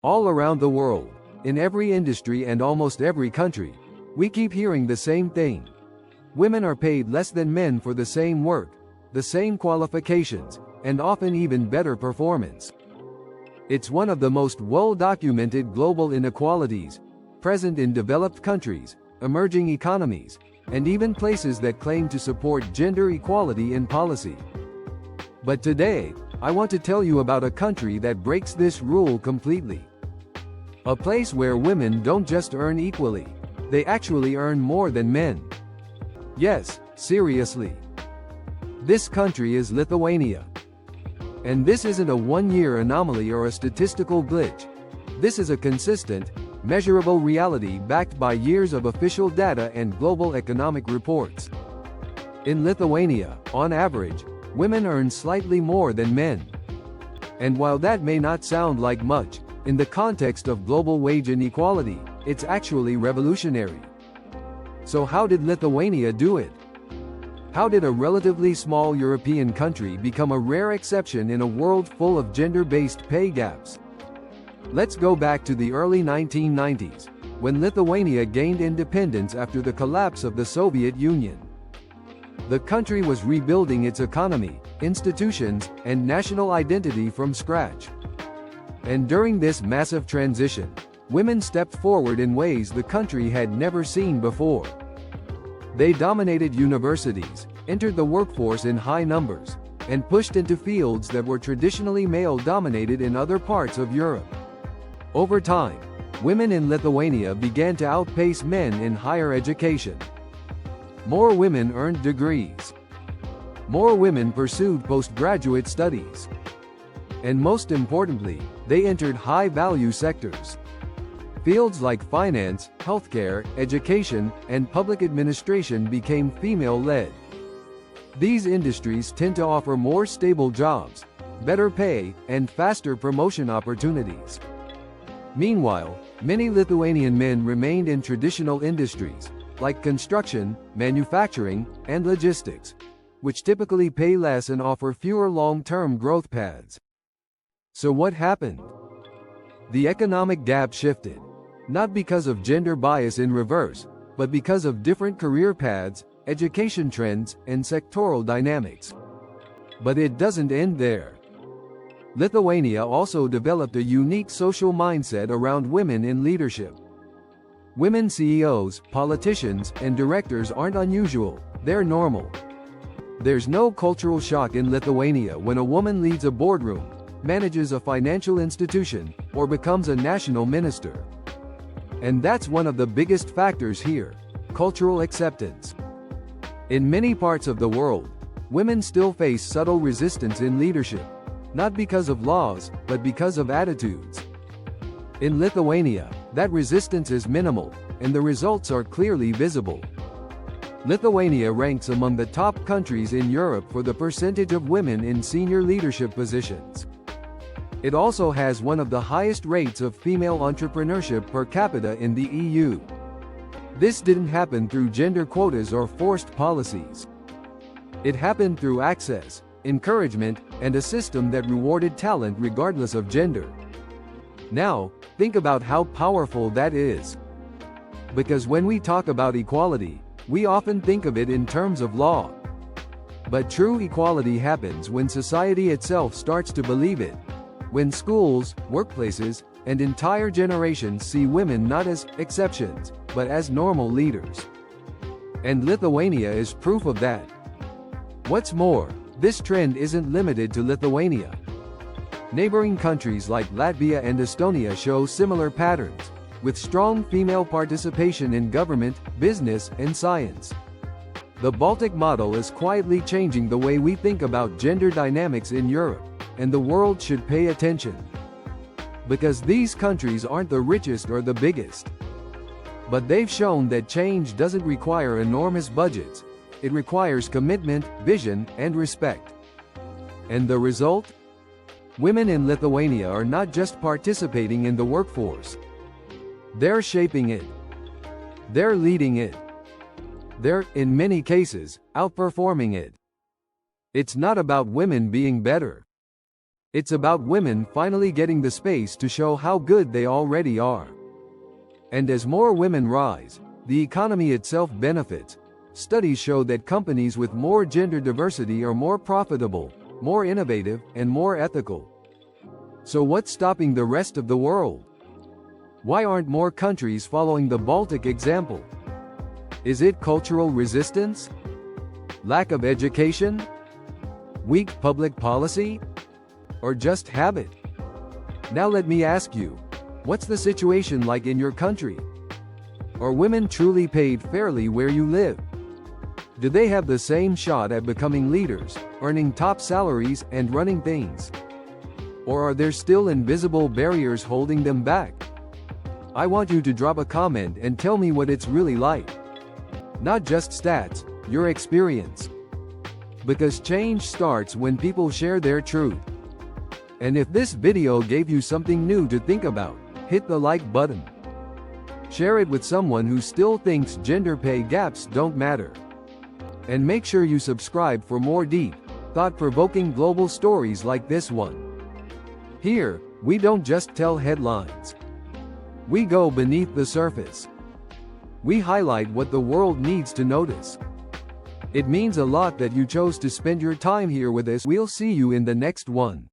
All around the world, in every industry and almost every country, we keep hearing the same thing. Women are paid less than men for the same work, the same qualifications, and often even better performance. It's one of the most well-documented global inequalities, present in developed countries, emerging economies, and even places that claim to support gender equality in policy. But today, I want to tell you about a country that breaks this rule completely. A place where women don't just earn equally, they actually earn more than men. Yes, seriously. This country is Lithuania. And this isn't a one-year anomaly or a statistical glitch. This is a consistent, measurable reality backed by years of official data and global economic reports. In Lithuania, on average, women earn slightly more than men. And while that may not sound like much, in the context of global wage inequality, it's actually revolutionary. So how did Lithuania do it? How did a relatively small European country become a rare exception in a world full of gender-based pay gaps? Let's go back to the early 1990s, when Lithuania gained independence after the collapse of the Soviet Union. The country was rebuilding its economy, institutions, and national identity from scratch. And during this massive transition, women stepped forward in ways the country had never seen before. They dominated universities, entered the workforce in high numbers, and pushed into fields that were traditionally male-dominated in other parts of Europe. Over time, women in Lithuania began to outpace men in higher education. More women earned degrees. More women pursued postgraduate studies. And most importantly, they entered high-value sectors. Fields like finance, healthcare, education, and public administration became female-led. These industries tend to offer more stable jobs, better pay, and faster promotion opportunities. Meanwhile, many Lithuanian men remained in traditional industries, like construction, manufacturing, and logistics, which typically pay less and offer fewer long-term growth paths. So what happened? The economic gap shifted, not because of gender bias in reverse, but because of different career paths, education trends, and sectoral dynamics. But it doesn't end there. Lithuania also developed a unique social mindset around women in leadership. Women CEOs, politicians, and directors aren't unusual, they're normal. There's no cultural shock in Lithuania when a woman leads a boardroom, manages a financial institution, or becomes a national minister. And that's one of the biggest factors here: cultural acceptance. In many parts of the world, women still face subtle resistance in leadership, not because of laws, but because of attitudes. In Lithuania, that resistance is minimal, and the results are clearly visible. Lithuania ranks among the top countries in Europe for the percentage of women in senior leadership positions. It also has one of the highest rates of female entrepreneurship per capita in the EU. This didn't happen through gender quotas or forced policies. It happened through access, encouragement, and a system that rewarded talent regardless of gender. Now, think about how powerful that is. Because when we talk about equality, we often think of it in terms of law. But true equality happens when society itself starts to believe it. When schools, workplaces, and entire generations see women not as exceptions, but as normal leaders. And Lithuania is proof of that. What's more, this trend isn't limited to Lithuania. Neighboring countries like Latvia and Estonia show similar patterns, with strong female participation in government, business, and science. The Baltic model is quietly changing the way we think about gender dynamics in Europe, and the world should pay attention. Because these countries aren't the richest or the biggest. But they've shown that change doesn't require enormous budgets. It requires commitment, vision, and respect. And the result? Women in Lithuania are not just participating in the workforce. They're shaping it. They're leading it. They're, in many cases, outperforming it. It's not about women being better. It's about women finally getting the space to show how good they already are. And as more women rise, the economy itself benefits. Studies show that companies with more gender diversity are more profitable, more innovative, and more ethical. So what's stopping the rest of the world? Why aren't more countries following the Baltic example? Is it cultural resistance? Lack of education? Weak public policy? Or just habit? Now let me ask you, what's the situation like in your country? Are women truly paid fairly where you live? Do they have the same shot at becoming leaders, earning top salaries, and running things? Or are there still invisible barriers holding them back? I want you to drop a comment and tell me what it's really like. Not just stats, your experience. Because change starts when people share their truth. And if this video gave you something new to think about, hit the like button. Share it with someone who still thinks gender pay gaps don't matter. And make sure you subscribe for more deep, thought-provoking global stories like this one. Here, we don't just tell headlines. We go beneath the surface. We highlight what the world needs to notice. It means a lot that you chose to spend your time here with us. We'll see you in the next one.